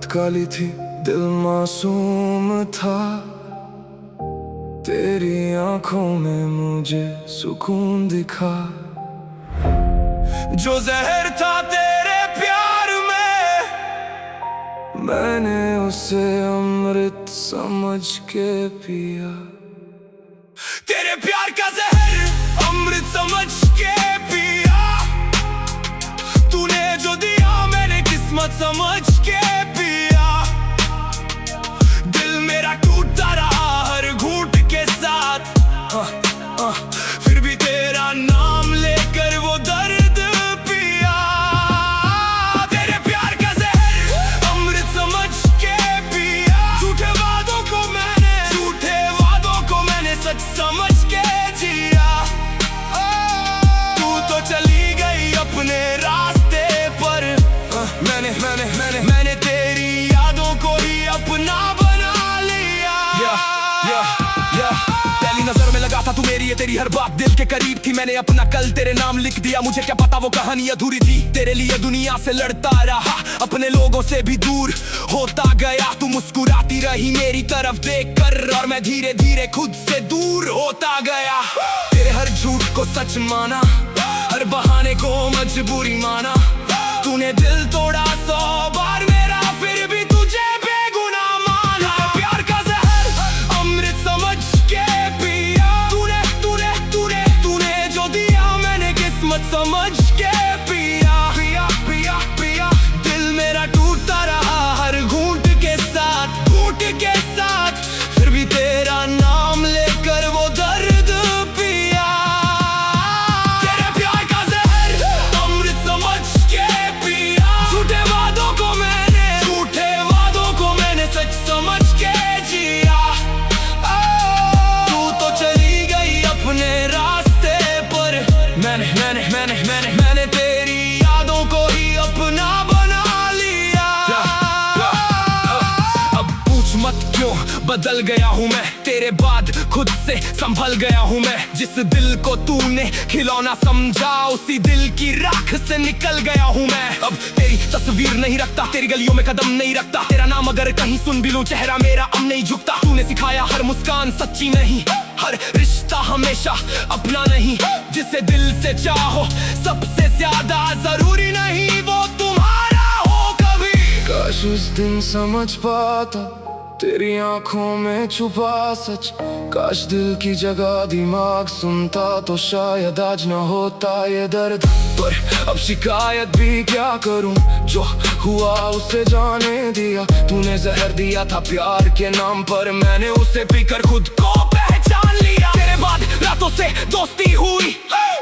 रात काली थी, दिल मासूम था। तेरी आंखों में मुझे सुकून दिखा। जो जहर था तेरे प्यार में, मैंने उसे अमृत समझ के पिया। तेरे प्यार का जहर अमृत समझ के पिया। तूने जो दिया मैंने किस्मत समझ के पिया। दिल मेरा टूटता रहा हर घूंट के साथ। फिर भी तेरा नाम लेकर वो दर्द पिया। तेरे प्यार का जहर अमृत समझ के पिया। झूठे वादों को मैंने सच समझ के जिया। तू तो चली गई अपने रास्ते पर। मैंने तेरी यादों को ही अपना बना लिया। पहली नजर में लगा था तू मेरी, ये तेरी हर बात दिल के करीब थी। मैंने अपना कल तेरे नाम लिख दिया। मुझे क्या पता वो कहानी अधूरी थी। तेरे लिए दुनिया से लड़ता रहा, अपने लोगों से भी दूर होता गया। तू मुस्कुराती रही मेरी तरफ देखकर, और मैं धीरे धीरे खुद से दूर होता गया। तेरे हर झूठ को सच माना, हर बहाने को मजबूरी माना। तूने दिल तोड़ा 100 बार मेरा, फिर भी तुझे बेगुनाह माना। प्यार का जहर अमृत समझ के पिया। तूने जो दिया मैंने किस्मत समझ के पिया। पिया दिल मेरा टूटता रहा हर घूंट के साथ। फिर भी तेरा नाम लेकर वो दर्द पिया। तेरे प्यार का जहर अमृत समझ के पिया। झूठे वादों को मैंने सच समझ के जिया। तू तो चली गई अपने रास्ते पर। मैंने तेरी यादों को ही अपना बना लिया। अब पूछ मत क्यों बदल गया हूँ मैं, तेरे बाद खुद से संभल गया हूँ मैं। जिस दिल को तूने खिलौना समझा, उसी दिल की राख से निकल गया हूँ मैं। अब तेरी तस्वीर नहीं रखता, तेरी गलियों में कदम नहीं रखता। तेरा नाम अगर कहीं सुन भी लूं, चेहरा मेरा अब नहीं झुकता। तूने सिखाया हर मुस्कान सच्ची नहीं, हर रिश्ता हमेशा अपना नहीं। जिसे दिल से चाहो सबसे ज्यादा जरूरी नहीं वो तुम्हारा हो कभी। काश उस दिन समझ पाता तेरी आंखों में छुपा सच। काश दिल की जगह दिमाग सुनता, तो शायद आज न होता ये दर्द। पर अब शिकायत भी क्या करूं, जो हुआ उसे जाने दिया। तूने जहर दिया था प्यार के नाम पर, मैंने उसे पीकर खुद को पहचान लिया। तेरे बाद रातों से दोस्ती हुई,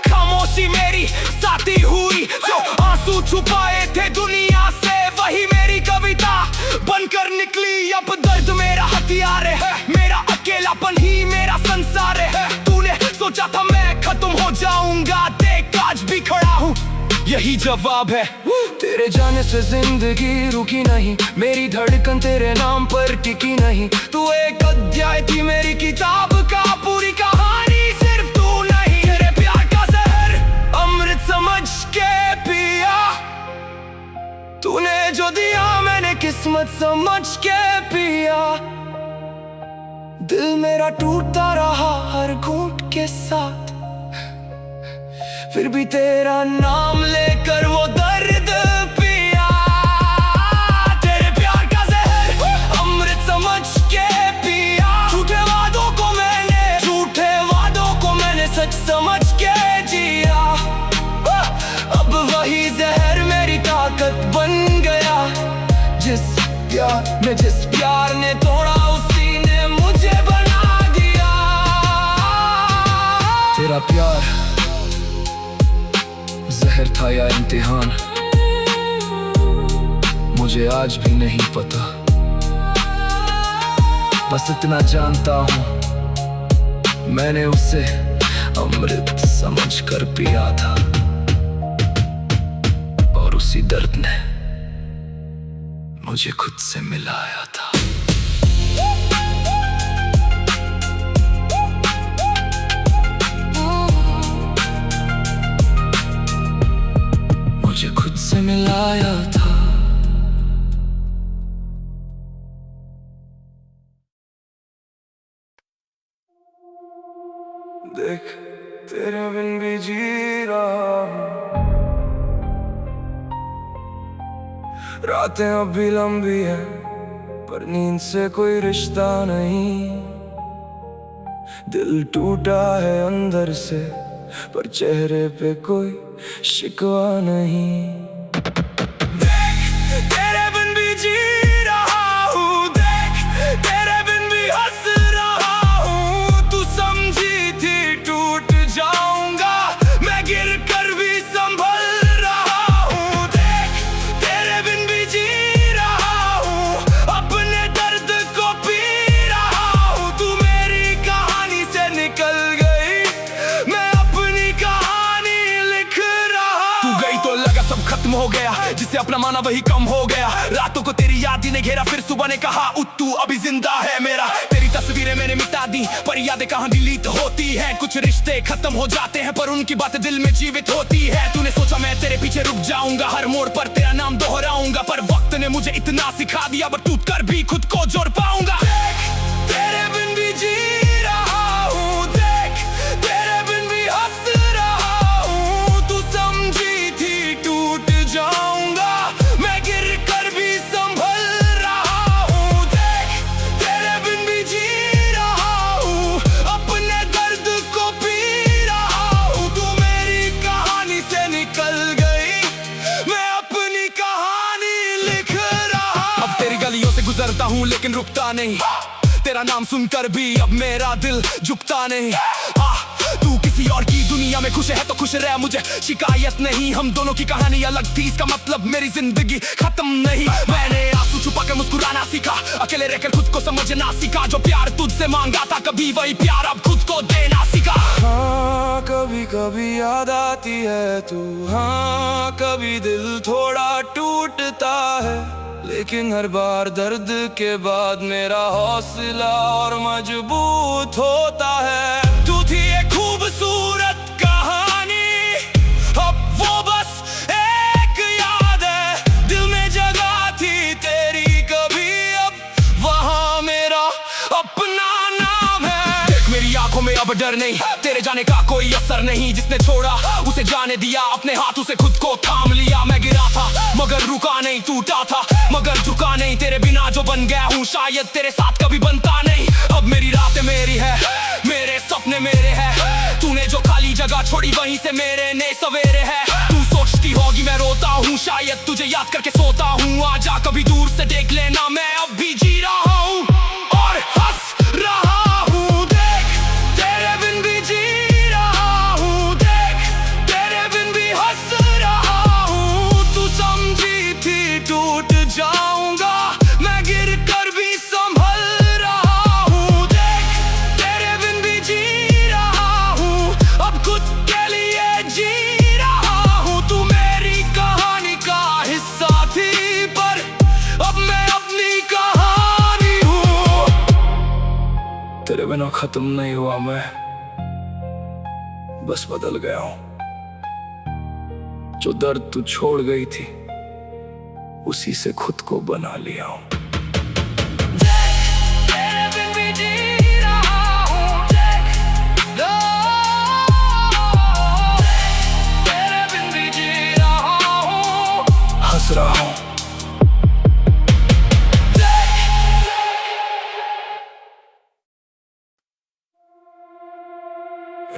खामोशी मेरी साथी हुई। जो आंसू छुपाए थे दुनिया से, वही मेरी कविता बनकर निकली। अब दर्द मेरा हथियार है, मेरा अकेलापन ही मेरा संसार है। तूने सोचा था मैं खत्म हो जाऊंगा, देख आज भी खड़ा हूँ, यही जवाब है। तेरे जाने से जिंदगी रुकी नहीं, मेरी धड़कन तेरे नाम पर टिकी नहीं। तू एक अध्याय थी मेरी किताब का, पूरी कहानी सिर्फ तू नहीं। तेरे प्यार का जहर अमृत समझ के पिया। तूने जो दिया मैंने किस्मत समझ के पिया। दिल मेरा टूटता रहा हर घूंट के साथ, फिर भी तेरा नाम लेकर वो दर्द पिया। तेरे प्यार का जहर अमृत समझ के पिया। झूठे वादों को मैंने सच समझ के जिया। अब वही जहर मेरी ताकत बन गया। जिस प्यार ने तोड़ा, उसी ने मुझे बना दिया। तेरा प्यार जहर था या इम्तिहान, मुझे आज भी नहीं पता। बस इतना जानता हूँ, मैंने उसे अमृत समझ कर पिया था, और उसी दर्द ने मुझे खुद से मिलाया था। मुझे खुद से मिलाया था। देख तेरे बिन भी जी रहा हूँ, रातें अब भी लंबी है पर नींद से कोई रिश्ता नहीं। दिल टूटा है अंदर से पर चेहरे पे कोई शिकवा नहीं। देख तेरे बिन भी जी रहा हूँ, देख तेरे बिन भी हंस रहा हूँ। तू समझी थी टूट जाऊंगा, मैं गिर कर भी संभल रहा हूँ। देख तेरे बिन भी जी रहा हूँ, अपने दर्द को पी रहा हूँ। तू मेरी कहानी से निकल गई, मैं अपनी कहानी लिख रहा। तू गई तो लगा सब खत्म हो गया, जिसे अपना माना वही कम हो गया। रातों को तेरी याद ही ने घेरा, फिर सुबह ने कहा तू अभी जिंदा है मेरा। तेरी तस्वीरें मैंने मिटा दी पर यादें कहाँ डिलीट होती हैं। कुछ रिश्ते खत्म हो जाते हैं पर उनकी बातें दिल में जीवित होती है। तूने सोचा मैं तेरे पीछे रुक जाऊंगा, हर मोड़ पर तेरा नाम दोहराऊंगा, पर वक्त ने मुझे इतना सिखा दिया पर टूट कर भी खुद को जोड़ पाऊंगा। तेरे बिन भी जी रहा हूँ, देख तेरे बिन भी हंस रहा हूँ। तू समझी थी टूट जाऊंगा, मैं गिर कर भी संभल रहा हूँ। देख तेरे बिन भी जी रहा हूँ, अपने दर्द को पी रहा हूँ। तू मेरी कहानी से निकल गई, मैं अपनी कहानी लिख रहा। अब तेरी गलियों से गुजरता हूँ लेकिन रुकता नहीं, तेरा नाम सुनकर भी अब मेरा दिल झुकता नहीं। तू किसी और की दुनिया में खुश है तो खुश रह, मुझे शिकायत नहीं। हम दोनों की कहानी अलग थी, इसका मतलब मेरी जिंदगी खत्म नहीं। मैंने आंसू छुपा कर मुस्कुराना सीखा, अकेले रहकर खुद को समझना सीखा। जो प्यार तुझसे मांगा था कभी वही प्यार अब खुद को देना सीखा। हाँ कभी कभी याद आती है तू, हाँ कभी दिल थोड़ा टूटता है, लेकिन हर बार दर्द के बाद मेरा हौसला और मजबूत होता है। तू थी एक खूबसूरत कहानी, अब वो बस एक याद है। दिल में जगह थी तेरी कभी, अब वहाँ मेरा अपना नाम है। देख मेरी आंखों में अब डर नहीं, तेरे जाने का कोई असर नहीं। जिसने छोड़ा उसे जाने दिया, अपने हाथों से खुद को थाम लिया। मैं गिरा था मगर रुका नहीं, टूटा था मगर झुका नहीं। तेरे बिना जो बन गया हूँ शायद तेरे साथ कभी बनता नहीं। अब मेरी रातें मेरी है, मेरे सपने मेरे हैं। तूने जो खाली जगह छोड़ी वहीं से मेरे नए सवेरे हैं। तू सोचती होगी मैं रोता हूँ, शायद तुझे याद करके सोता हूँ। आजा कभी दूर से देख लेना, मैं अब भी जी रहा हूँ और हंस रहा हूँ। देख तेरे बिन भी जी रहा हूँ, देख तेरे बिन भी हंस रहा हूँ। तू समझी थी टूट जाऊंगा, मैं गिर कर भी संभल रहा हूँ। देख तेरे बिन भी जी रहा हूँ, अब खुद के लिए जी रहा हूँ। तू मेरी कहानी का हिस्सा थी पर अब मैं अपनी कहानी हूँ। तेरे बिना खत्म नहीं हुआ मैं, बस बदल गया हूँ। जो दर्द तू छोड़ गई थी उसी से खुद को बना लिया हूँ। हंस रहा हूँ।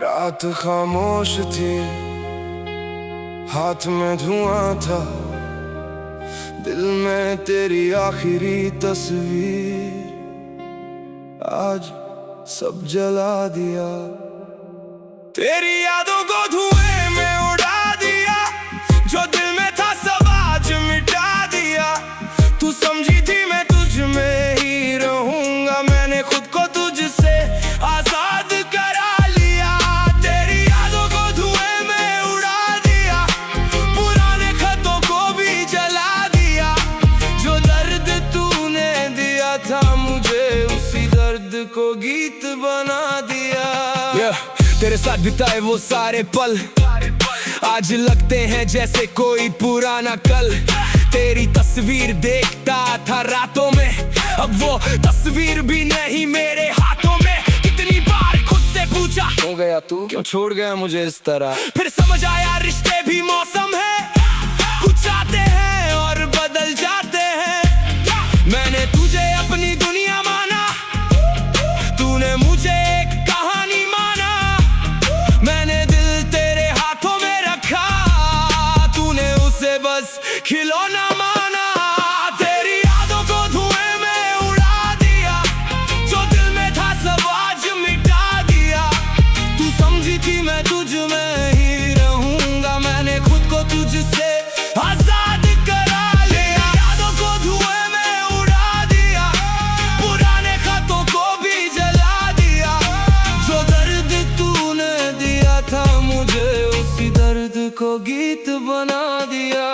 रात खामोश थी, हाथ में धुआं था, दिल में तेरी आखिरी तस्वीर। आज सब जला दिया, तेरी यादों को धुएं में उड़ा दिया। जो दिल में था सब आज मिटा दिया। तू समझी थी मैं तुझ में ही रहूंगा, मैंने खुद को तुझसे आजाद करा लिया। तेरी यादों को धुएं में उड़ा दिया, पुराने खतों को भी जला दिया। जो दर्द तूने दिया था मुझे, उसी दर्द को गीत बना दिया। तेरे साथ बिताए वो सारे पल आज लगते हैं जैसे कोई पुराना कल। तेरी तस्वीर देखता था रातों में, अब वो तस्वीर भी नहीं मेरे हाथों में। कितनी बार खुद से पूछा गया तू, क्यों छोड़ गया मुझे इस तरह। फिर समझ आया रिश्ते भी मौसम है, कुछ आते हैं और बदल जाते हैं। मैंने तुझे अपनी दुनिया माना, तूने मुझे एक कहानी माना। मैंने दिल तेरे हाथों में रखा, तूने उसे बस खिलौना माना। तेरी यादों को धुएं में उड़ा दिया, जो दिल में था सब आज मिटा दिया। तू समझी थी मैं तुझ में ही रहूंगा, मैंने खुद को तुझसे आजाद करा लिया। यादों को धुएं में उड़ा दिया, पुराने खतों को भी जला दिया। जो दर्द तूने दिया था मुझे, उसी दर्द को गीत बना दिया।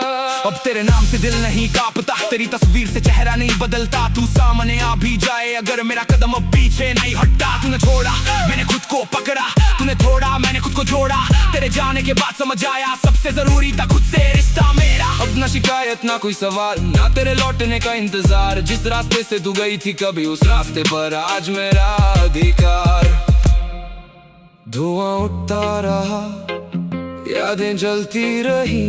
अब तेरे नाम से दिल नहीं कांपता, तेरी तस्वीर से चेहरा नहीं बदलता। तू सामने आ भी जाए अगर मेरा कदम अब पीछे नहीं हटता। तूने छोड़ा मैंने खुद को पकड़ा, तूने तोड़ा मैंने खुद को जोड़ा। तेरे जाने के बाद समझ आया सबसे जरूरी था खुद से रिश्ता मेरा। अब ना शिकायत ना कोई सवाल, ना तेरे लौटने का इंतजार। जिस रास्ते से तू गई थी कभी, उस रास्ते पर आज मेरा अधिकार। धुआं उठता रहा, यादें जलती रही,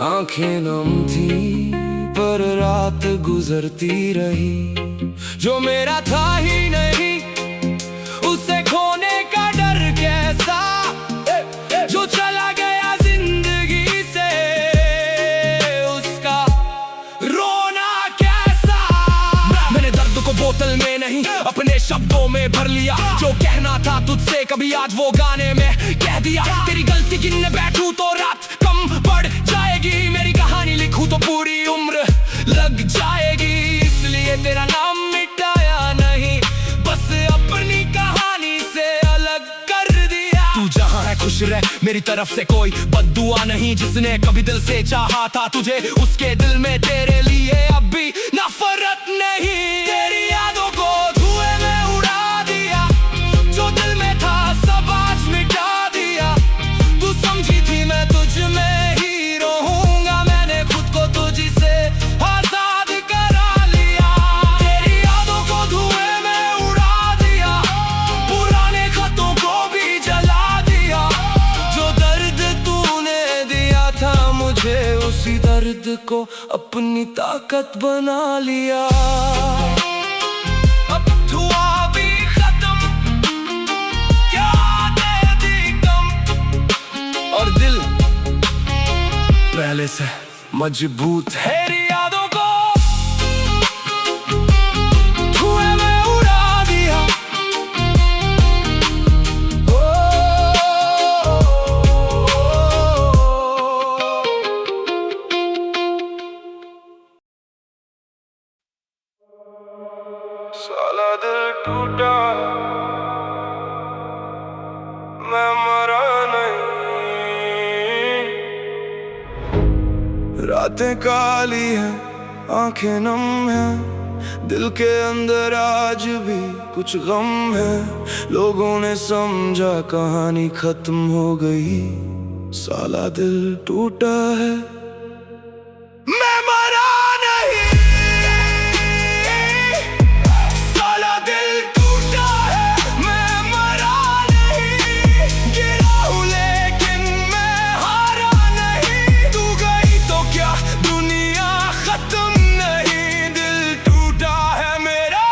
आंखें नम थी पर रात गुजरती रही। जो मेरा था ही नहीं उसे खोने का डर कैसा, जो चला गया जिंदगी से उसका रोना कैसा। मैंने दर्द को बोतल में नहीं अपने शब्दों में भर लिया। जो कहना था तुझसे कभी आज वो गाने में कह दिया। तेरी गलती गिनने बैठूं तो रात कम पड़ जाएगी, मेरी कहानी लिखूं तो पूरी उम्र लग जाएगी। इसलिए तेरा नाम मिटाया नहीं, बस अपनी कहानी से अलग कर दिया। तू जहाँ है खुश रह, मेरी तरफ से कोई बद्दुआ नहीं। जिसने कभी दिल से चाहा था तुझे, उसके दिल में तेरे लिए अब भी नफरत नहीं। तेरी यादों को धुएं में उड़ा दिया, जो दिल में था सब आज मिटा दिया। तू समझी थी मैं तुझ में ही रहूंगा, मैंने खुद को तुझसे आजाद करा लिया। तेरी यादों को धुएं में उड़ा दिया, पुराने खतों को भी जला दिया। जो दर्द तूने दिया था मुझे, उसी दर्द को अपनी ताकत बना लिया। अब धुआं भी खत्म, क्या दे दी कम, और दिल पहले से मजबूत है। तेरी यादों को धुएं में उड़ा दिया। साला दिल टूटा, मैं मरा नहीं। रातें काली हैं, आंखें नम हैं, दिल के अंदर आज भी कुछ गम है। लोगों ने समझा कहानी खत्म हो गई, साला दिल टूटा है, मैं मरा नहीं। साला दिल टूटा है, मैं मरा नहीं। गिरा हूँ लेकिन मैं हारा नहीं। तू गई तो क्या दुनिया खत्म नहीं, दिल टूटा है मेरा,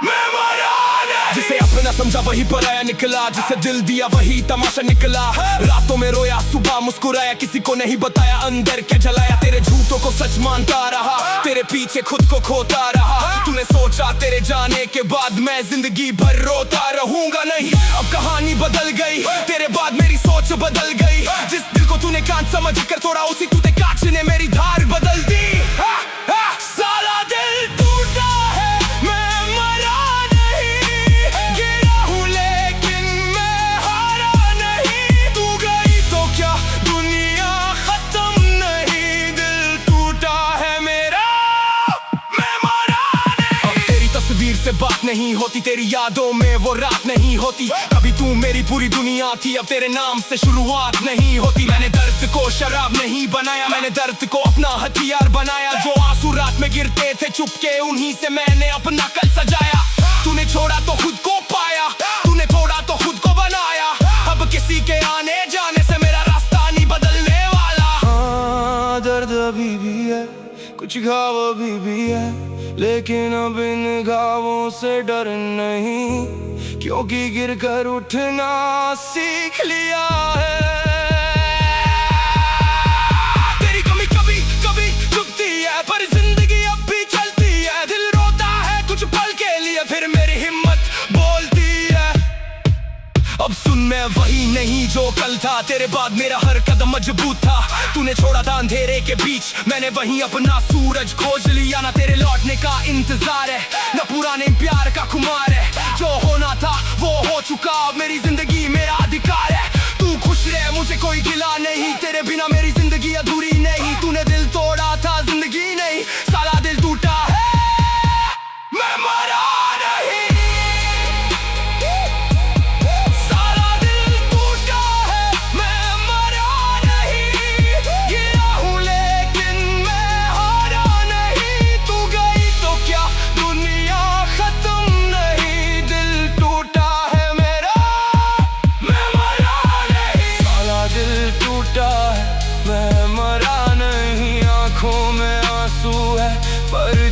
मैं मरा नहीं। जिसे अपना समझा वही पराया निकला, जिसे दिल दिया वही तमाशा निकला। रातों में रोया सुबह मुस्कुराया, किसी को नहीं बताया अंदर क्या जलाया। तेरे झूठों को सच मानता रहा, तेरे पीछे खुद को खोता रहा। तूने सोचा तेरे जाने के बाद मैं जिंदगी भर रोता रहूंगा, नहीं। अब कहानी बदल गई, तेरे बाद मेरी सोच बदल गई। जिस दिल को तूने कान समझ कर तोड़ा, उसी टूटे कांच ने मेरी धार बदल दी। साला दिल टूटा है, मैं मरा नहीं। गिरा हूँ लेकिन मैं हारा नहीं। तू गई तो क्या दुनिया खत्म नहीं, दिल टूटा है मेरा, मैं मरा नहीं। अब तेरी तस्वीर से बात नहीं होती, तेरी यादों में वो रात नहीं होती। कभी तू मेरी पूरी दुनिया थी, अब तेरे नाम से शुरुआत नहीं होती। मैंने दर्द को शराब नहीं बनाया, मैंने दर्द को अपना हथियार बनाया। जो आंसू रात में गिरते थे चुपके, उन्हीं से मैंने अपना कल सजाया। तूने छोड़ा तो खुद को पाया, लेकिन अब इन घावों से डर नहीं, क्योंकि गिरकर उठना सीख लिया है। तेरी कमी कभी कभी दुखती है, पर जिंदगी अब भी चलती है। दिल रोता है कुछ पल के लिए, फिर मेरी हिम्मत बोलती है। अब सुन, मैं वही नहीं जो कल था। तेरे बाद मेरा हर कदम मजबूत था। तूने छोड़ा था अंधेरे के बीच, मैंने वहीं अपना सूरज खोज लिया। ना तेरे लौटने का इंतजार है, ना पुराने प्यार का खुमार है। जो होना था वो हो चुका, अब मेरी जिंदगी मेरा अधिकार है। तू खुश रहे, मुझे कोई गिला नहीं। तेरे बिना मेरी जिंदगी अधूरी नहीं। तूने दिल तोड़ा था, जिंदगी नहीं, साला दिल टूटा है, मैं मरा नहीं।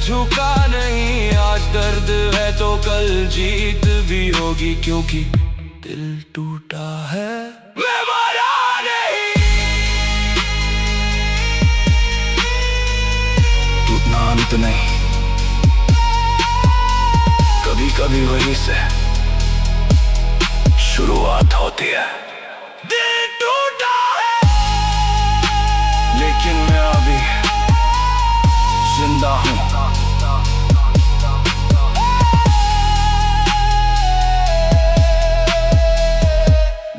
झुका नहीं, आज दर्द है तो कल जीत भी होगी, क्योंकि दिल टूटा है, मैं मरा नहीं। टूटना अंत नहीं, कभी कभी वहीं से शुरुआत होती है। दिल टूटा है, लेकिन मैं अभी जिंदा हूँ।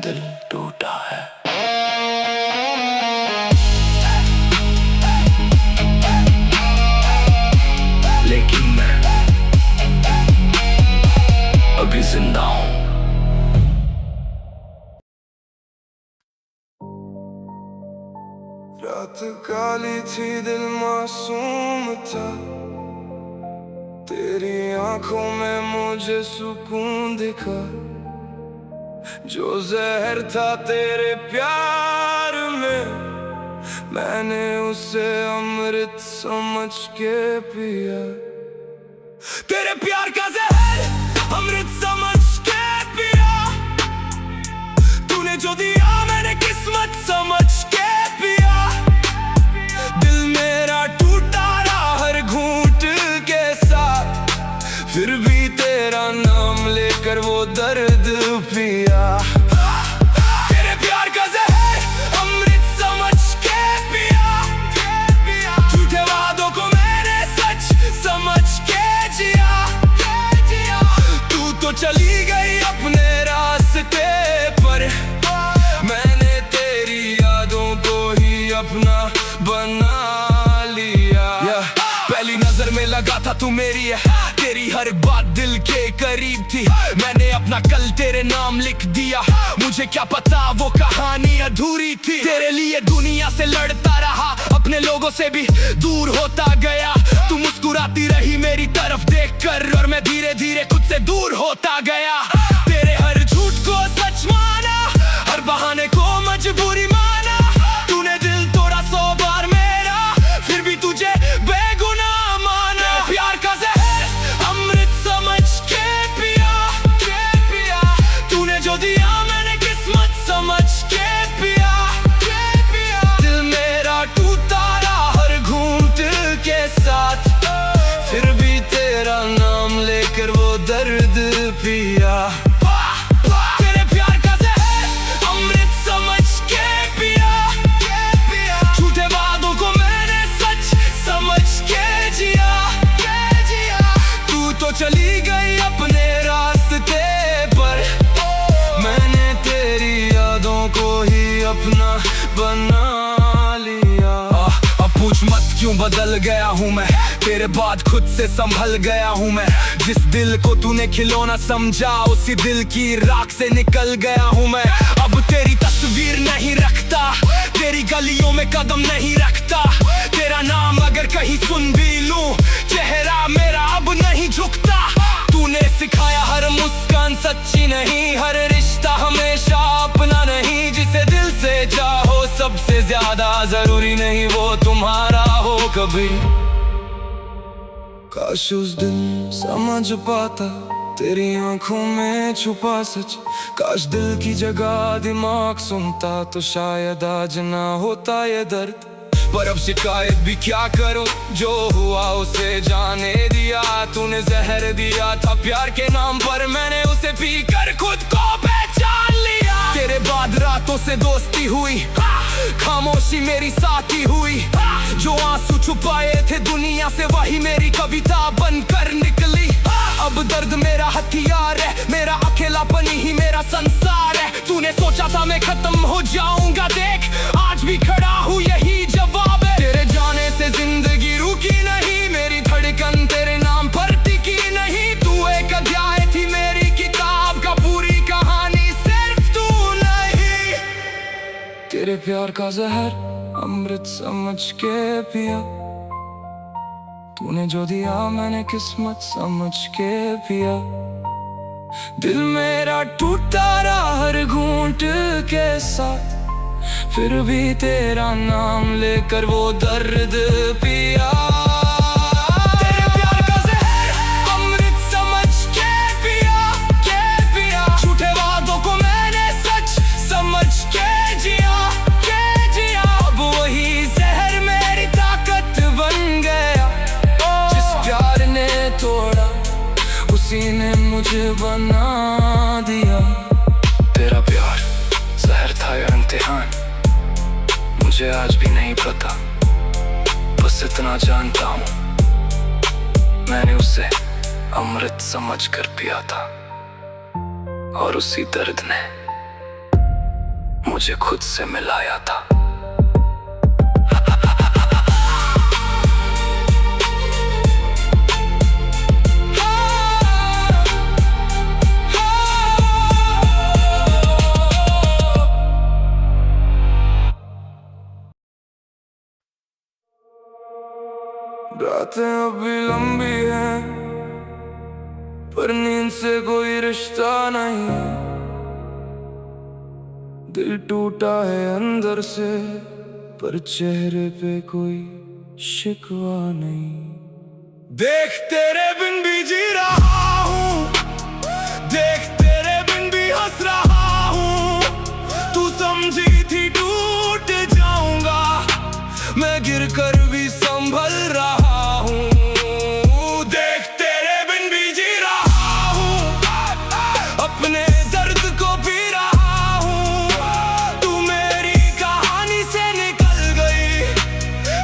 दिल टूटा है, लेकिन मैं अभी जिंदा हूँ। रात काली थी, दिल मासूम था। तेरी आंखों में मुझे सुकून दिखा। जो जहर था तेरे प्यार में, मैंने उसे अमृत समझ के पिया। तेरे प्यार का जहर अमृत समझ के पिया। तूने जो दिया मैंने किस्मत समझ के पिया। दिल मेरा टूटा रहा हर घूंट के साथ, फिर भी तेरा नाम लेकर वो दर्द पिया। तेरे प्यार का जहर अमृत समझ के पिया। झूठे वादों को मैंने सच समझ के जिया। तू तो चली गई अपने रास्ते पर, मैंने तेरी यादों को ही अपना बना लिया। पहली नजर में लगा था तू मेरी है, तेरी हर बात दिल के करीब थी। मैंने अपना कल तेरे नाम लिख दिया, मुझे क्या पता वो कहानी अधूरी थी। तेरे लिए दुनिया से लड़ता रहा, अपने लोगों से भी दूर होता गया। तू मुस्कुराती रही मेरी तरफ देखकर, और मैं धीरे धीरे खुद से दूर होता गया। तेरे हर झूठ को सच माना, हर बहाने को मजबूरी माना। तूने दिल तोड़ा 100 बार मेरा, फिर भी तुझे बेगुनाह माना। प्यार का जहर अमृत समझ के पिया। तूने जो दिया मैंने किस्मत समझ के पिया। दिल मेरा टूटा रहा हर घूंट के साथ, फिर भी तेरा नाम लेकर वो दर्द पिया। तेरे प्यार का जहर अमृत समझ के पिया। झूठे वादों को मैंने सच समझ के जिया। तू तो चली गई अपने रास्ते पर, मैंने तेरी यादों को ही अपना बना लिया। अब पूछ मत क्यों बदल गया हूँ मैं, तेरे बाद खुद से संभल गया हूँ मैं। जिस दिल को तूने खिलौना समझा, उसी दिल की राख से निकल गया हूँ मैं। अब तेरी तस्वीर नहीं रखता, तेरी गलियों में कदम नहीं रखता। तेरा नाम अगर कहीं सुन भी लूं, चेहरा मेरा अब नहीं झुकता। तूने सिखाया हर मुस्कान सच्ची नहीं, हर रिश्ता हमेशा अपना नहीं। जिसे दिल से चाहो सबसे ज्यादा, जरूरी नहीं वो तुम्हारा हो कभी। काश उस दिन समझ पाता तेरी आंखों में छुपा सच। काश दिल की जगह दिमाग सुनता तो शायद आज ना होता ये दर्द। पर अब शिकायत भी क्या करो, जो हुआ उसे जाने दिया। तूने जहर दिया था प्यार के नाम पर, मैंने उसे पी कर खुद को पहचान लिया। तेरे बाद रातों से दोस्ती हुई, खामोशी मेरी साथी हुई। जो आंसू छुपाए थे दुनिया से वही मेरी कविता बनकर निकली। अब दर्द मेरा हथियार है, मेरा अकेलापन ही मेरा संसार है। तूने सोचा था मैं खत्म हो जाऊंगा, देख आज भी खड़ा हूँ यही जवाब है। तेरे जाने से जिंदगी रुकी नहीं, मेरी धड़कन तेरे नाम पर टिकी नहीं। तू एक अध्याय थी मेरी किताब का, पूरी कहानी सिर्फ तू नहीं। तेरे प्यार का जहर अमृत समझ के पिया, तूने जो दिया मैंने किस्मत समझ के पिया। दिल मेरा टूटा रहा हर घूंट के साथ, फिर भी तेरा नाम लेकर वो दर्द पिया। तेरे प्यार का जहर अमृत समझ के पिया। झूठे वादों को मैंने सच समझ के जिया। अब वही जहर मेरी ताकत बन गया। जिस प्यार ने तोड़ा उसी ने मुझे बना दिया। तेरा प्यार जहर था या इम्तिहान, मुझे आज भी नहीं पता। बस इतना जानता हूँ मैंने उसे अमृत समझ कर पिया था, और उसी दर्द ने मुझे खुद से मिलाया था। रातें अभी लंबी हैं, पर नींद से कोई रिश्ता नहीं। दिल टूटा है अंदर से, पर चेहरे पे कोई शिकवा नहीं। देख तेरे बिन भी जी रहा हूँ, देख तेरे बिन भी हंस रहा हूँ। तू समझी थी टूट जाऊंगा, मैं गिर कर भी संभल रहा हूँ। देख तेरे बिन भी जी रहा हूँ, अपने दर्द को पी रहा हूँ। तू मेरी कहानी से निकल गई,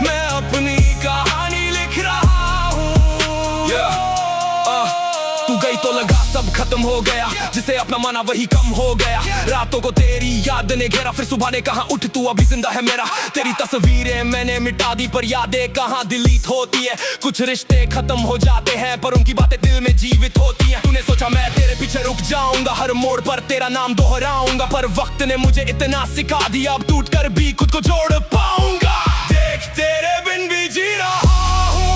मैं अपनी कहानी लिख रहा हूँ। तू गई तो लगा सब खत्म हो गया, जिसे अपना माना वही कम हो गया। रातों को तेरी याद ने घेरा, फिर सुबह ने कहा उठ तू अभी जिंदा है मेरा। तेरी तस्वीरें मैंने मिटा दी, पर यादें कहाँ डिलीट होती है। कुछ रिश्ते खत्म हो जाते हैं, पर उनकी बातें दिल में जीवित होती हैं। तूने सोचा मैं तेरे पीछे रुक जाऊंगा, हर मोड़ पर तेरा नाम दोहराऊंगा। पर वक्त ने मुझे इतना सिखा दिया, अब टूट कर भी खुद को जोड़ पाऊंगा। देख तेरे बिन भी जी रहा हूँ,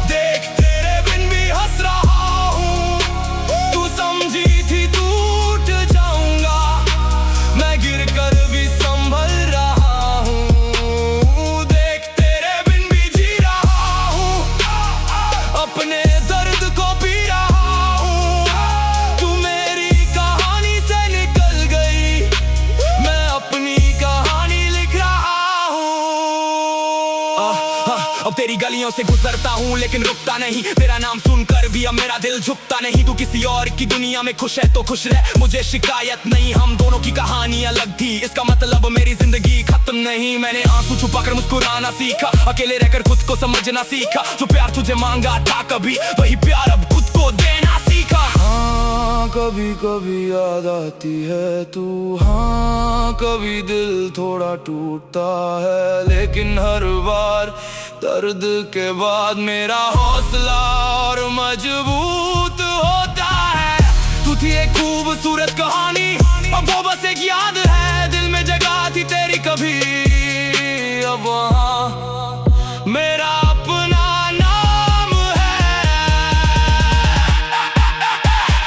देख तेरे बिन भी हंस रहा हूँ। तू समझी थी टूट जाऊंगा, मैं गिर कर भी संभल रहा हूँ। देख तेरे बिन भी जी रहा हूँ, अपने दर्द को पी रहा हूँ। तू मेरी कहानी से निकल गई, मैं अपनी कहानी लिख रहा हूँ। अब तेरी गलियों से गुजरता हूँ लेकिन रुकता नहीं। तेरा नाम सुनकर भी अब मेरा दिल झुकता नहीं। तू किसी और की दुनिया में खुश है तो खुश रह, मुझे शिकायत नहीं। हम दोनों की कहानी अलग थी, इसका मतलब मेरी जिंदगी खत्म नहीं। मैंने आंसू छुपाकर मुस्कुराना सीखा, अकेले रहकर खुद को समझना सीखा। जो प्यार तुझे मांगा था कभी, वही प्यार अब खुद को देना सीखा। हाँ कभी कभी याद आती है तू, हाँ कभी दिल थोड़ा टूटता है। लेकिन हर बार दर्द के बाद मेरा हौसला और मजबूत होता है। तू थी एक खूबसूरत कहानी, अब वो बस एक याद है। दिल में जगह थी तेरी कभी, अब वहाँ मेरा अपना नाम है।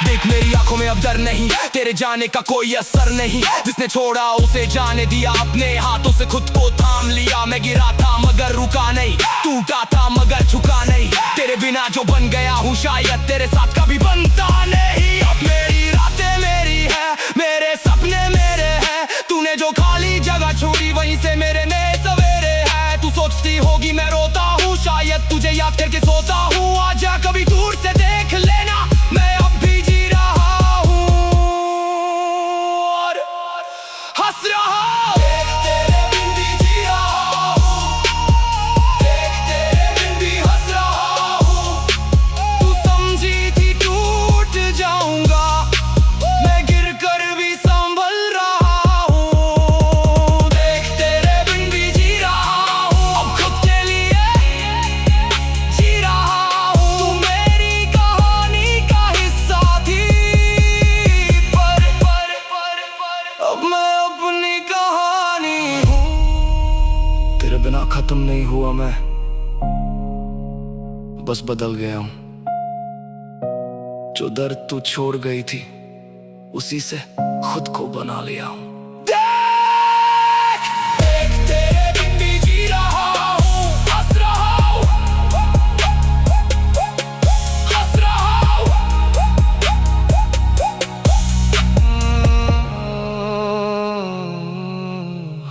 देख मेरी आंखों में अब डर नहीं, तेरे जाने का कोई असर नहीं। जिसने छोड़ा उसे जाने दिया, अपने हाथों से खुद को थाम लिया। मैं गिरा था मगर रुका नहीं, टूटा था मगर झुका नहीं। तेरे बिना जो बन गया हूँ शायद तेरे साथ कभी बनता नहीं। अब मेरी रातें मेरी है, मेरे सपने मेरे हैं। तूने जो खाली जगह छोड़ी वहीं से मेरे नए सवेरे हैं। तू सोचती होगी मैं रोता हूँ, शायद तुझे याद करके सोता हूँ। आजा कभी दूर से देख लेना, मैं अब भी जी रहा हूँ और हंस रहा हूँ। देख तेरे बिन भी जी रहा हूँ, देख तेरे बिन भी हंस रहा हूँ। तू समझी थी टूट जाऊंगा, मैं गिर कर भी संभल रहा हूँ। देख तेरे बिन भी जी रहा हूँ, अब खुद के लिए जी रहा हूँ। तू मेरी कहानी का हिस्सा थी, पर अब मैं अपनी कहानी हूँ। तेरे बिना खत्म नहीं हुआ मैं, बस बदल गया हूँ। जो दर्द तू छोड़ गई थी उसी से खुद को बना लिया हूँ। देख देख तेरे बिन भी जी रहा हूँ, हंस रहा हूँ, हंस रहा हूँ।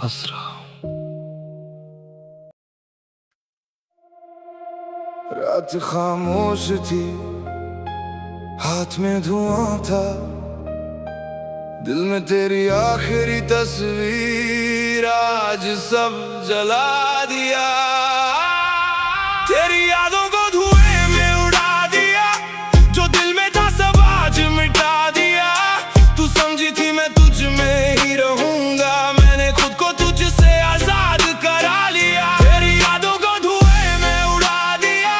हंस रहा हूँ। रात खामोश थी, हाथ में धुआं था, दिल में तेरी आखिरी तस्वीर आज सब जला दिया। तेरी यादों को धुएं में उड़ा दिया, जो दिल में था सब आज मिटा दिया। तू समझी थी मैं तुझ में ही रहूंगा, मैंने खुद को तुझसे आजाद करा लिया। तेरी यादों को धुएं में उड़ा दिया,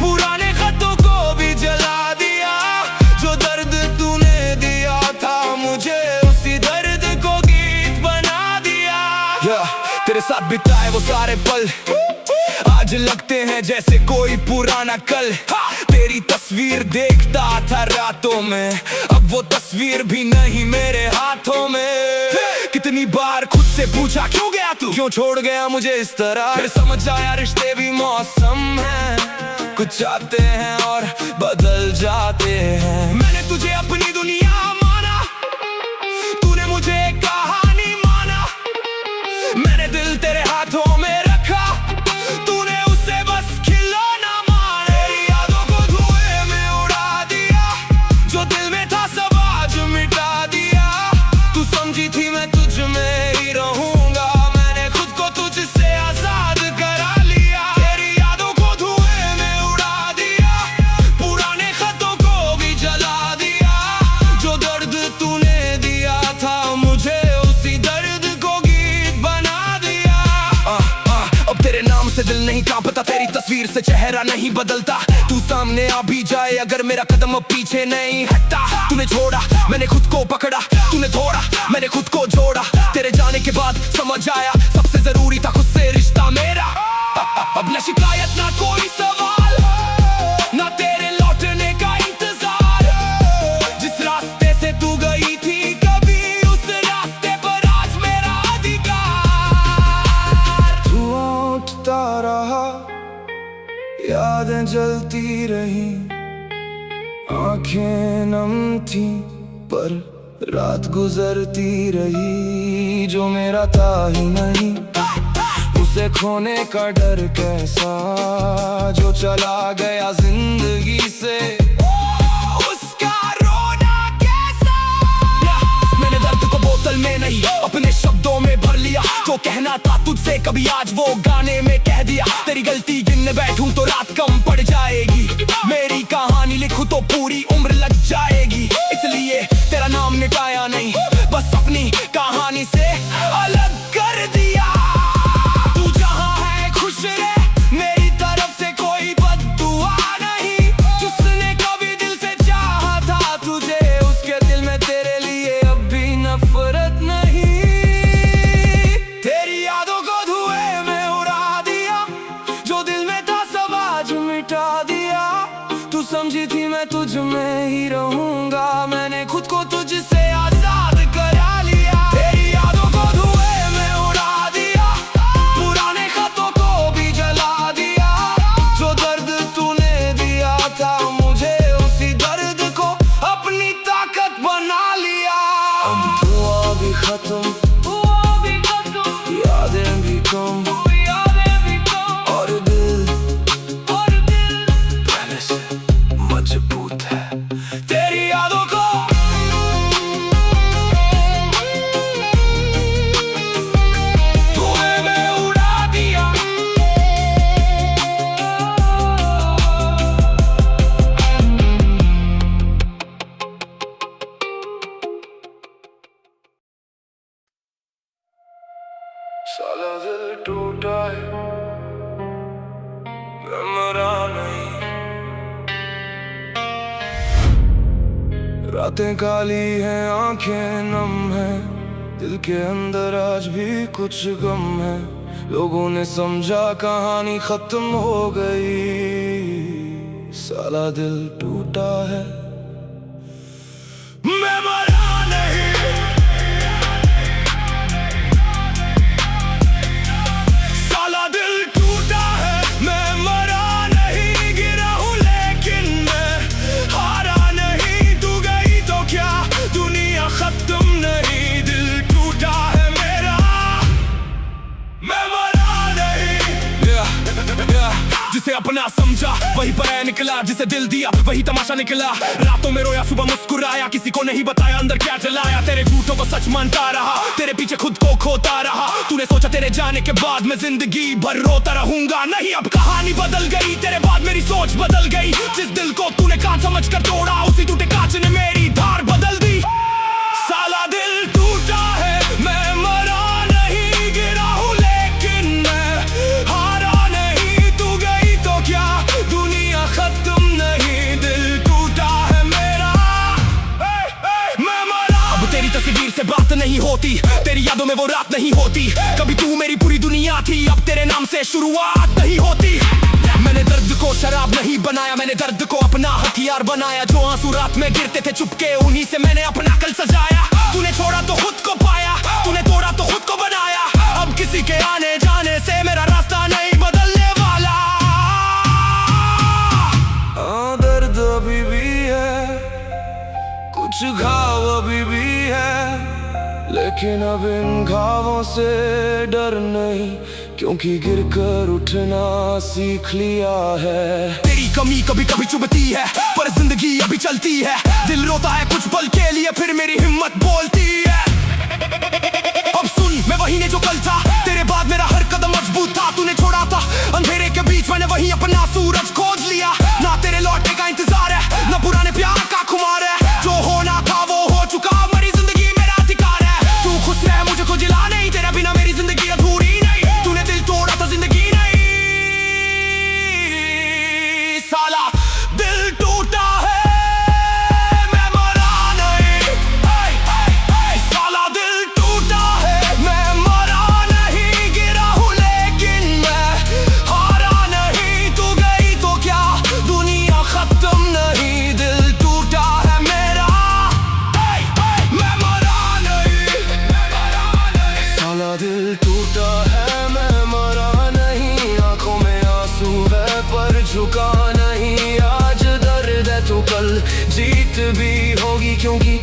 पुराने खतों को भी जला दिया। जो दर्द तूने दिया था मुझे, उसी दर्द को गीत बना दिया। तेरे साथ बिताए वो सारे पल आज लगते हैं जैसे कोई पुराना कल। तेरी तस्वीर देखता था रातों में, अब वो तस्वीर भी नहीं मेरे हाथों में। कितनी बार खुद से पूछा क्यों गया तू, क्यों छोड़ गया मुझे इस तरह। फिर समझ आया रिश्ते भी मौसम है, कुछ आते हैं और बदल जाते हैं। मैंने तुझे अपनी दुनिया माना, तूने मुझे एक कहानी माना। मैंने दिल तेरे हाथों में रखा, तूने उसे बस खिलौना माना। तेरी यादों को धुएं में उड़ा दिया, जो दिल में था सब आज मिटा दिया। तू समझी थी मैं तुझ में ही रहूंगा, मैंने खुद को तुझसे आजाद करा लिया। तेरी यादों को धुएं में उड़ा दिया, पुराने खतों को भी जला दिया। जो दर्द तूने दिया था मुझे, उसी दर्द को गीत बना दिया। अब तेरे नाम से दिल नहीं कांपता, तेरी तस्वीर से चेहरा नहीं बदलता। तू सामने आ भी जाए अगर मेरा कदम अब पीछे नहीं हटता। तूने छोड़ा मैंने खुद को पकड़ा, तूने तोड़ा मैंने खुद को जोड़ा। तेरे जाने के बाद समझ आया सबसे जरूरी था खुद से रिश्ता मेरा। अब न शिकायत ना कोई सवाल, ना तेरे लौटने का इंतजार। जिस रास्ते से तू गई थी कभी, उस रास्ते पर आज मेरा अधिकार। धुआं उठता रहा, यादें जलती रही, आंखें नम थी पर रात गुजरती रही। जो मेरा था ही नहीं उसे खोने का डर कैसा, जो चला गया जिंदगी से उसका रोना कैसा। मैंने दर्द को बोतल में नहीं अपने शब्दों में भर लिया, जो कहना था तुझसे कभी आज वो गाने में कह दिया। तेरी गलती गिनने बैठूं तो रात कम पड़ जाएगी, मेरी कहानी लिखूं तो पूरी उम्र लग जाएगी। इसलिए तेरा नाम मिटाया नहीं, बस अपनी कहानी से अलग कर दिया। तू जहां है खुश रहे, मेरी तरफ से कोई बद्दुआ नहीं। जिसने कभी दिल से चाहा था तुझे, उसके दिल में तेरे लिए अब भी नफरत नहीं। तेरी यादों को धुएं में उड़ा दिया, जो दिल में था सब आज मिटा दिया। तू समझी थी मैं तुझ में ही रहूंगा। मैंने खुद को तुझसे आजाद करा लिया। तेरी यादों को धुएं में उड़ा दिया, पुराने खतों को भी जला दिया। जो दर्द तूने दिया था मुझे, उसी दर्द को अपनी ताकत बना लिया। अब दुआ भी खत्म, यादें भी कम, और दिल पहले से मजबूत है। तेरी यादों को धुएं में उड़ा दिया। साला दिल टूटा है, मैं मरा नहीं। रातें काली हैं, आंखें नम हैं, दिल के अंदर आज भी कुछ गम है। लोगों ने समझा कहानी खत्म हो गई, साला दिल टूटा है, मैं मरा नहीं। साला दिल टूटा है, मैं मरा नहीं। गिरा हूँ लेकिन मैं हारा नहीं। तू गई तो क्या दुनिया खत्म नहीं। दिल टूटा है मेरा, मैं मरा नहीं। जिसे अपना समझा वही पराया निकला, जिसे दिल दिया वही तमाशा निकला। रातों में रोया, सुबह मुस्कुराया, किसी को नहीं बताया अंदर क्या जलाया। तेरे झूठों को सच मानता रहा, तेरे पीछे खुद को खोता रहा। तूने सोचा तेरे जाने के बाद मैं जिंदगी भर रोता रहूंगा, नहीं अब कहानी बदल गई। तेरे बाद मेरी सोच बदल गई। जिस दिल को तूने कांच समझ कर तोड़ा, उसी टूटे कांच ने मेरी धार बदल दी। साला दिल टूटा है, मैं मरा नहीं। गिरा हूँ लेकिन मैं हारा नहीं। तू गई तो क्या दुनिया खत्म नहीं। दिल टूटा है मेरा, मैं मरा। अब तेरी तस्वीर से बात नहीं होती, तेरी यादों में वो रात नहीं होती। कभी तू मेरी पूरी दुनिया थी, अब तेरे नाम से शुरुआत नहीं होती। मैंने दर्द को शराब नहीं बनाया, मैंने दर्द को अपना हथियार बनाया। जो आंसू रात में गिरते थे चुपके, उन्हीं से मैंने अपना कल सजाया। तूने छोड़ा तो खुद को पाया, तूने तोड़ा तो खुद को बनाया। अब किसी के आने जाने से मेरा रास्ता नहीं बदलने वाला। दर्द अभी भी है, कुछ घाव अभी भी है, लेकिन अब इन घावों से डर नहीं, क्योंकि गिरकर उठना सीख लिया है। तेरी कमी कभी कभी चुभती है, पर जिंदगी अभी चलती है। दिल रोता है कुछ पल के लिए, फिर मेरी हिम्मत बोलती है। अब सुन, मैं वही ने जो कल था, तेरे बाद मेरा हर कदम मजबूत था। तूने छोड़ा था अंधेरे के बीच, मैंने वही अपना सूरज खोज लिया। ना तेरे लौटने का इंतजार है, ना पुराने प्यार का खुमार है। जो होना था वो हो चुका, मेरी जिंदगी मेरा अधिकार है। तू खुश रह, मुझे को जिला नहीं, तेरे बिना मेरी जिंदगी अधूरी नहीं। तूने दिल तोड़ा तो जिंदगी नहीं। साला दिल टूटा है, मैं मरा नहीं। साला दिल टूटा है, मैं मरा नहीं। गिरा हूँ लेकिन मैं हारा नहीं। तू गई तो क्या दुनिया खत्म नहीं। दिल टूटा है मेरा, मैं मरा नहीं। साला दिल टूटा है, मैं मरा नहीं। आंखों में आंसू है पर झुका नहीं। आज दर्द है तो कल जीत भी होगी, क्योंकि